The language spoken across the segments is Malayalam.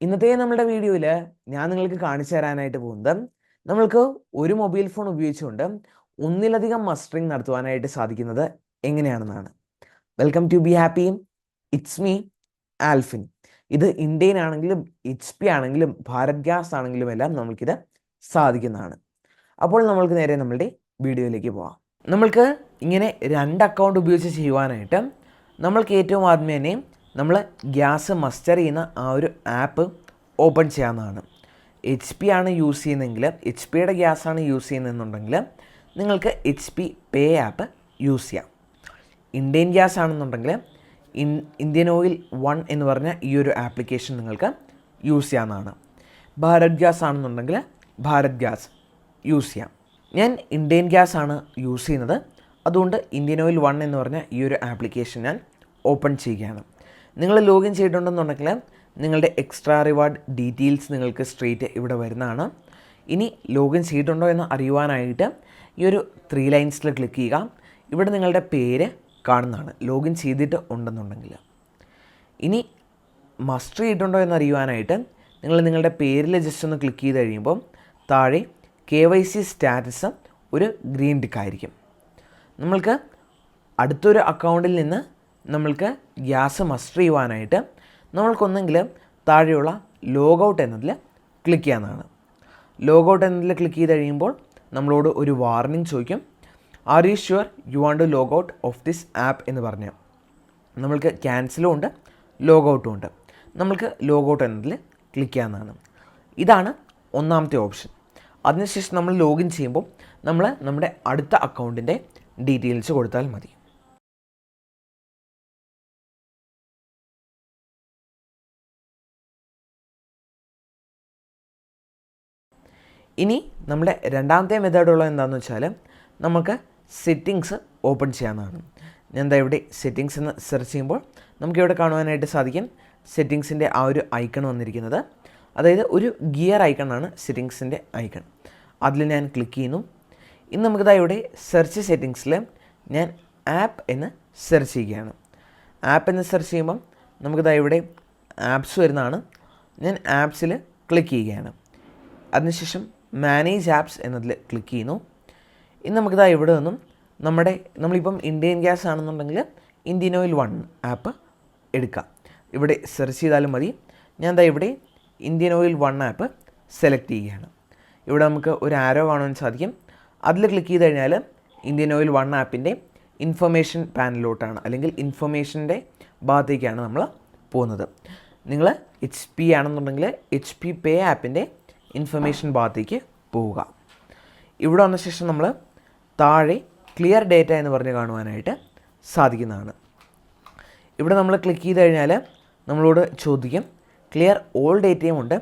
ഇന്നത്തെ നമ്മുടെ വീഡിയോയിൽ ഞാൻ നിങ്ങൾക്ക് കാണിച്ചു തരാനായിട്ട് പോകുന്നത് നമ്മൾക്ക് ഒരു മൊബൈൽ ഫോൺ ഉപയോഗിച്ചുകൊണ്ട് ഒന്നിലധികം മസ്റ്ററിംഗ് നടത്തുവാനായിട്ട് സാധിക്കുന്നത് എങ്ങനെയാണെന്നാണ്. Welcome to be happy, it's me Alfin. ഇത് ഇന്ത്യൻ ആണെങ്കിലും HP ആണെങ്കിലും ഭാരത് ഗ്യാസ് ആണെങ്കിലും എല്ലാം നമ്മൾക്കിത് സാധിക്കുന്നതാണ്. അപ്പോൾ നമ്മൾക്ക് നേരെ നമ്മളുടെ വീഡിയോയിലേക്ക് പോകാം. നമ്മൾക്ക് ഇങ്ങനെ രണ്ട് അക്കൗണ്ട് ഉപയോഗിച്ച് ചെയ്യുവാനായിട്ട് നമ്മൾക്ക് ഏറ്റവും ആദ്യമേ തന്നെ നമ്മൾ ഗ്യാസ് മസ്റ്റർ ചെയ്യുന്ന ആ ഒരു ആപ്പ് ഓപ്പൺ ചെയ്യാവുന്നതാണ്. HP ആണ് യൂസ് ചെയ്യുന്നതെങ്കിൽ, HP യുടെ ഗ്യാസാണ് യൂസ് ചെയ്യുന്നതെന്നുണ്ടെങ്കിൽ നിങ്ങൾക്ക് HP പേ ആപ്പ് യൂസ് ചെയ്യാം. ഇന്ത്യൻ ഗ്യാസ് ആണെന്നുണ്ടെങ്കിൽ ഇന്ത്യൻ ഓയിൽ 1 എന്ന് പറഞ്ഞ ഈ ഒരു ആപ്ലിക്കേഷൻ നിങ്ങൾക്ക് യൂസ് ചെയ്യാവുന്നതാണ്. ഭാരത് ഗ്യാസ് ആണെന്നുണ്ടെങ്കിൽ ഭാരത് ഗ്യാസ് യൂസ് ചെയ്യാം. ഞാൻ ഇന്ത്യൻ ഗ്യാസ് ആണ് യൂസ് ചെയ്യുന്നത്, അതുകൊണ്ട് ഇന്ത്യൻ ഓയിൽ 1 എന്ന് പറഞ്ഞ ഈ ഒരു ആപ്ലിക്കേഷൻ ഞാൻ ഓപ്പൺ ചെയ്യുകയാണ്. നിങ്ങൾ ലോഗിൻ ചെയ്തിട്ടുണ്ടെന്നുണ്ടെങ്കിൽ നിങ്ങളുടെ എക്സ്ട്രാ റിവാർഡ് ഡീറ്റെയിൽസ് നിങ്ങൾക്ക് സ്ട്രെയിറ്റ് ഇവിടെ വരുന്നതാണ്. ഇനി ലോഗിൻ ചെയ്തിട്ടുണ്ടോ എന്ന് അറിയുവാനായിട്ട് ഈ ഒരു 3 ലൈൻസിൽ ക്ലിക്ക് ചെയ്യുക. ഇവിടെ നിങ്ങളുടെ പേര് കാണുന്നതാണ് ലോഗിൻ ചെയ്തിട്ട് ഉണ്ടെന്നുണ്ടെങ്കിൽ. ഇനി മസ്റ്റർ ചെയ്തിട്ടുണ്ടോ എന്ന് അറിയുവാനായിട്ട് നിങ്ങൾ നിങ്ങളുടെ പേരിൽ ജസ്റ്റ് ഒന്ന് ക്ലിക്ക് ചെയ്ത് കഴിയുമ്പോൾ താഴെ KYC സ്റ്റാറ്റസ് ഒരു ഗ്രീൻ ടിക്ക് ആയിരിക്കും. നമ്മൾക്ക് അടുത്തൊരു അക്കൗണ്ടിൽ നിന്ന് നമ്മൾക്ക് ഗ്യാസ് മസ്റ്റർ ചെയ്യുവാനായിട്ട് നമ്മൾക്കൊന്നെങ്കിൽ താഴെയുള്ള ലോഗൗട്ട് എന്നതിൽ ക്ലിക്ക് ചെയ്യാവുന്നതാണ്. ലോഗൗട്ട് എന്നതിൽ ക്ലിക്ക് ചെയ്ത് കഴിയുമ്പോൾ നമ്മളോട് ഒരു വാർണിംഗ് ചോദിക്കും. Are you sure you want to log out of this app എന്ന് പറഞ്ഞ് നമ്മൾക്ക് ക്യാൻസലും ഉണ്ട്, ലോഗൗട്ടും ഉണ്ട്. നമ്മൾക്ക് ലോഗൗട്ട് എന്നതിൽ ക്ലിക്ക് ചെയ്യാവുന്നതാണ്. ഇതാണ് ഒന്നാമത്തെ ഓപ്ഷൻ. അതിനുശേഷം നമ്മൾ ലോഗിൻ ചെയ്യുമ്പോൾ നമ്മൾ നമ്മുടെ അടുത്ത അക്കൗണ്ടിൻ്റെ ഡീറ്റെയിൽസ് കൊടുത്താൽ മതി. ഇനി നമ്മുടെ രണ്ടാമത്തെ മെത്തേഡുള്ളത് എന്താണെന്ന് വെച്ചാൽ നമുക്ക് സെറ്റിങ്സ് ഓപ്പൺ ചെയ്യാവുന്നതാണ്. ഞാൻ എന്താ ഇവിടെ സെറ്റിങ്സ് എന്ന് സെർച്ച് ചെയ്യുമ്പോൾ നമുക്കിവിടെ കാണുവാനായിട്ട് സാധിക്കും സെറ്റിങ്സിൻ്റെ ആ ഒരു ഐക്കൺ വന്നിരിക്കുന്നത്. അതായത് ഒരു ഗിയർ ഐക്കണാണ് സെറ്റിങ്സിൻ്റെ ഐക്കൺ. അതിൽ ഞാൻ ക്ലിക്ക് ചെയ്യുന്നു. ഇനി നമുക്കിതാ ഇവിടെ സെർച്ച് സെറ്റിങ്സിൽ ഞാൻ ആപ്പ് എന്ന് സെർച്ച് ചെയ്യുകയാണ്. ആപ്പ് എന്ന് സെർച്ച് ചെയ്യുമ്പം നമുക്കിതാ ഇവിടെ ആപ്സ് വരുന്നതാണ്. ഞാൻ ആപ്സിൽ ക്ലിക്ക് ചെയ്യുകയാണ്. അതിനുശേഷം മാനേജ് ആപ്സ് എന്നതിൽ ക്ലിക്ക് ചെയ്യുന്നു. ഇനി നമുക്കിതാ ഇവിടെ നിന്നും നമ്മളിപ്പം ഇന്ത്യൻ ഗ്യാസ് ആണെന്നുണ്ടെങ്കിൽ ഇന്ത്യൻ ഓയിൽ 1 ആപ്പ് എടുക്കാം. ഇവിടെ സെർച്ച് ചെയ്താലും മതി. ഞാൻ ദാ ഇവിടെ ഇന്ത്യൻ ഓയിൽ 1 ആപ്പ് സെലക്ട് ചെയ്യുകയാണ്. ഇവിടെ നമുക്ക് ഒരു ആരോ കാണാൻ സാധിക്കും. അതിൽ ക്ലിക്ക് ചെയ്ത് കഴിഞ്ഞാൽ ഇന്ത്യൻ ഓയിൽ 1 ആപ്പിൻ്റെ ഇൻഫർമേഷൻ പാനലിലോട്ടാണ്, അല്ലെങ്കിൽ ഇൻഫർമേഷൻ്റെ ഭാഗത്തേക്കാണ് നമ്മൾ പോകുന്നത്. നിങ്ങൾ HP ആണെന്നുണ്ടെങ്കിൽ HP പേ ആപ്പിൻ്റെ ഇൻഫർമേഷൻ ഭാഗത്തേക്ക് പോവുക. ഇവിടെ വന്ന ശേഷം നമ്മൾ താഴെ ക്ലിയർ ഡേറ്റ എന്ന് പറഞ്ഞ് കാണുവാനായിട്ട് സാധിക്കുന്നതാണ്. ഇവിടെ നമ്മൾ ക്ലിക്ക് ചെയ്ത് കഴിഞ്ഞാൽ നമ്മളോട് ചോദിക്കും ക്ലിയർ ഓൾ ഡേറ്റയും ഉണ്ട്,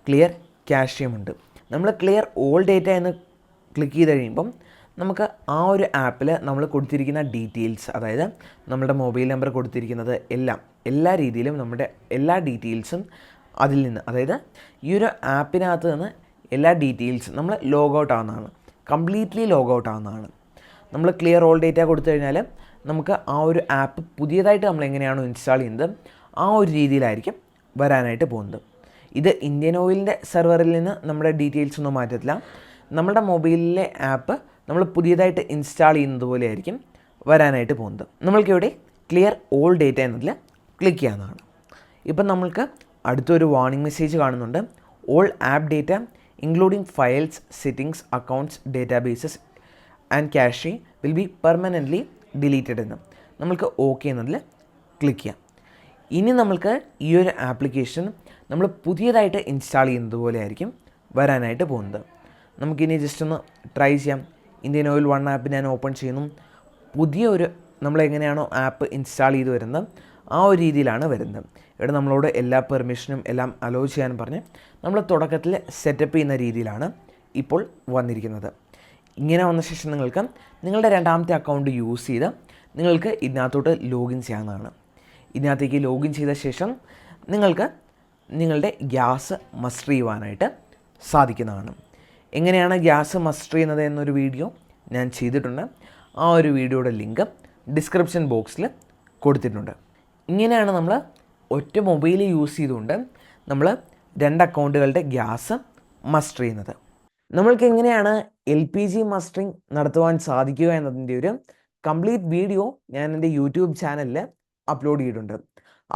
ക്ലിയർ ക്യാഷയും ഉണ്ട്. നമ്മൾ ക്ലിയർ ഓൾ ഡേറ്റ എന്ന് ക്ലിക്ക് ചെയ്ത് കഴിയുമ്പം നമുക്ക് ആ ഒരു ആപ്പിൽ നമ്മൾ കൊടുത്തിരിക്കുന്ന ഡീറ്റെയിൽസ്, അതായത് നമ്മുടെ മൊബൈൽ നമ്പർ കൊടുത്തിരിക്കുന്നത് എല്ലാ രീതിയിലും നമ്മുടെ എല്ലാ ഡീറ്റെയിൽസും അതിൽ നിന്ന്, അതായത് ഈ ഒരു ആപ്പിനകത്ത് നിന്ന് എല്ലാ ഡീറ്റെയിൽസും നമ്മൾ ലോഗൗട്ട് ആവുന്നതാണ്, കംപ്ലീറ്റ്ലി ലോഗൗട്ട് ആവുന്നതാണ്. നമ്മൾ ക്ലിയർ ഓൾ ഡേറ്റ കൊടുത്തു കഴിഞ്ഞാൽ നമുക്ക് ആ ഒരു ആപ്പ് പുതിയതായിട്ട് നമ്മൾ എങ്ങനെയാണോ ഇൻസ്റ്റാൾ ചെയ്യുന്നത് ആ ഒരു രീതിയിലായിരിക്കും വരാനായിട്ട് പോകുന്നത്. ഇത് ഇന്ത്യൻ ഓയിലിൻ്റെ സെർവറിൽ നിന്ന് നമ്മുടെ ഡീറ്റെയിൽസ് ഒന്നും മാറ്റത്തില്ല. നമ്മുടെ മൊബൈലിലെ ആപ്പ് നമ്മൾ പുതിയതായിട്ട് ഇൻസ്റ്റാൾ ചെയ്യുന്നത് പോലെ ആയിരിക്കും വരാനായിട്ട് പോകുന്നത്. നമ്മൾക്കിവിടെ ക്ലിയർ ഓൾ ഡേറ്റ എന്നതിൽ ക്ലിക്ക് ചെയ്യാവുന്നതാണ്. ഇപ്പം നമ്മൾക്ക് അടുത്തൊരു വാർണിംഗ് മെസ്സേജ് കാണുന്നുണ്ട്. All app data including files, settings, accounts, databases and cache will be permanently deleted എന്ന് നമ്മൾക്ക് ഓക്കെ എന്നതിൽ ക്ലിക്ക് ചെയ്യാം. ഇനി നമ്മൾക്ക് ഈ ഒരു ആപ്ലിക്കേഷൻ നമ്മൾ പുതിയതായിട്ട് ഇൻസ്റ്റാൾ ചെയ്യുന്നത് പോലെ ആയിരിക്കും വരാനായിട്ട് പോകുന്നത്. നമുക്കിനി ജസ്റ്റ് ഒന്ന് ട്രൈ ചെയ്യാം. ഇന്ത്യൻ ഓയിൽ 1 ആപ്പ് ഞാൻ ഓപ്പൺ ചെയ്യുന്നു. പുതിയൊരു നമ്മളെങ്ങനെയാണോ ആപ്പ് ഇൻസ്റ്റാൾ ചെയ്ത് വരുന്നത് ആ ഒരു രീതിയിലാണ് വരുന്നത്. ഇവിടെ നമ്മളോട് എല്ലാ പെർമിഷനും എല്ലാം അലോ ചെയ്യാൻ പറഞ്ഞ് നമ്മൾ തുടക്കത്തിൽ സെറ്റപ്പ് ചെയ്യുന്ന രീതിയിലാണ് ഇപ്പോൾ വന്നിരിക്കുന്നത്. ഇങ്ങനെ വന്ന ശേഷം നിങ്ങൾക്ക് നിങ്ങളുടെ രണ്ടാമത്തെ അക്കൗണ്ട് യൂസ് ചെയ്ത് നിങ്ങൾക്ക് ഇതിനകത്തോട്ട് ലോഗിൻ ചെയ്യാവുന്നതാണ്. ഇതിനകത്തേക്ക് ലോഗിൻ ചെയ്ത ശേഷം നിങ്ങൾക്ക് നിങ്ങളുടെ ഗ്യാസ് മസ്റ്റർ ചെയ്യുവാനായിട്ട് സാധിക്കുന്നതാണ്. എങ്ങനെയാണ് ഗ്യാസ് മസ്റ്റർ ചെയ്യുന്നത് എന്നൊരു വീഡിയോ ഞാൻ ചെയ്തിട്ടുണ്ട്. ആ ഒരു വീഡിയോയുടെ ലിങ്ക് ഡിസ്ക്രിപ്ഷൻ ബോക്സിൽ കൊടുത്തിട്ടുണ്ട്. ഇങ്ങനെയാണ് നമ്മൾ ഒറ്റ മൊബൈൽ യൂസ് ചെയ്തുകൊണ്ട് നമ്മൾ 2 അക്കൗണ്ടുകളുടെ ഗ്യാസ് മസ്റ്റർ ചെയ്യുന്നത്. നമ്മൾക്ക് എങ്ങനെയാണ് LPG മസ്റ്ററിങ് നടത്തുവാൻ സാധിക്കുക എന്നതിൻ്റെ ഒരു കംപ്ലീറ്റ് വീഡിയോ ഞാൻ എൻ്റെ യൂട്യൂബ് ചാനലിൽ അപ്ലോഡ് ചെയ്തിട്ടുണ്ട്.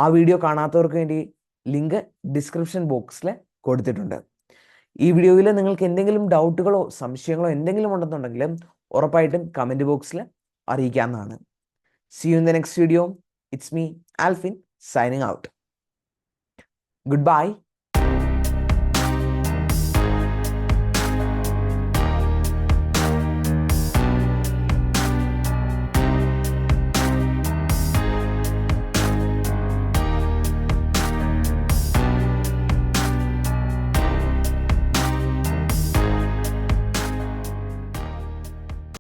ആ വീഡിയോ കാണാത്തവർക്ക് വേണ്ടി ലിങ്ക് ഡിസ്ക്രിപ്ഷൻ ബോക്സിൽ കൊടുത്തിട്ടുണ്ട്. ഈ വീഡിയോയിൽ നിങ്ങൾക്ക് എന്തെങ്കിലും ഡൗട്ടുകളോ സംശയങ്ങളോ എന്തെങ്കിലും ഉണ്ടെന്നുണ്ടെങ്കിൽ ഉറപ്പായിട്ടും കമൻറ്റ് ബോക്സിൽ അറിയിക്കാവുന്നതാണ്. See you in the next video. It's me, Alvin, signing out. Goodbye.